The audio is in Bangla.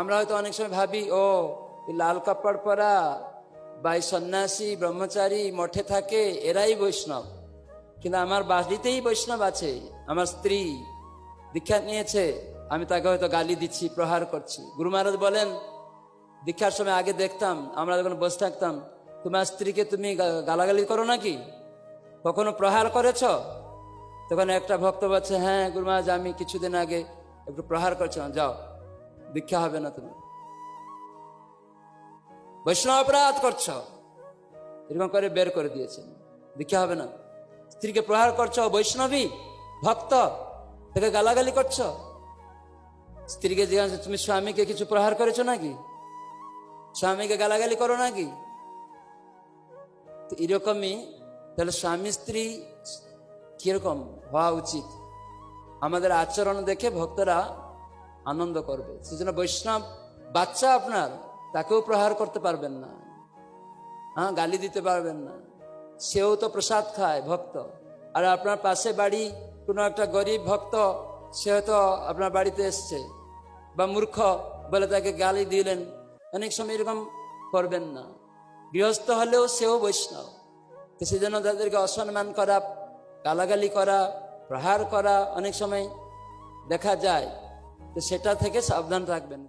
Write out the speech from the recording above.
আমরা হয়তো অনেক সময় ভাবি, ও এই লাল কাপড় পরা বা এই সন্ন্যাসী ব্রহ্মচারী মঠে থাকে এরাই বৈষ্ণব। কিন্তু আমার বাড়িতেই বৈষ্ণব আছে। আমার স্ত্রী দীক্ষা নিয়েছে, আমি তাকে হয়তো গালি দিচ্ছি, প্রহার করছি। গুরু মহারাজ বলেন, দীক্ষার সময় আগে দেখতাম, আমরা যখন বসে থাকতাম, তোমার স্ত্রীকে তুমি গালাগালি করো নাকি, কখনো প্রহার করেছ? তখন একটা ভক্ত বলছে, হ্যাঁ গুরু মহারাজ, আমি কিছুদিন আগে একটু প্রহার করছিলাম। যাও, দীক্ষা হবে না, তুমি বৈষ্ণব অপরাধ করছো, এরকম করে বের করে দিয়েছেন, দীক্ষা হবে না। স্ত্রীকে প্রহার করছো, বৈষ্ণবী ভক্ত, তাকে গালাগালি করছো। স্ত্রীকে জিজ্ঞাসা, তুমি স্বামীকে কিছু প্রহার করেছো নাকি, স্বামীকে গালাগালি করো নাকি? তো এরকমই তাহলে স্বামী স্ত্রী কিরকম হওয়া উচিত, আমাদের আচরণ দেখে ভক্তরা আনন্দ করবে। সেজন্য বৈষ্ণব বাচ্চা আপনার, তাকেও প্রহার করতে পারবেন না, হ্যাঁ, গালি দিতে পারবেন না। সেও তো প্রসাদ খায়, ভক্ত। আর আপনার পাশে বাড়ি কোনো একটা গরিব ভক্ত, সে হয়তো আপনার বাড়িতে এসছে, বা মূর্খ বলে তাকে গালি দিলেন, অনেক সময় এরকম করবেন না। গৃহস্থ হলেও সেও বৈষ্ণব। তো সেজন্য তাদেরকে অসম্মান করা, গালাগালি করা, প্রহার করা অনেক সময় দেখা যায়। তো সেটা থেকে সাবধান থাকবেন।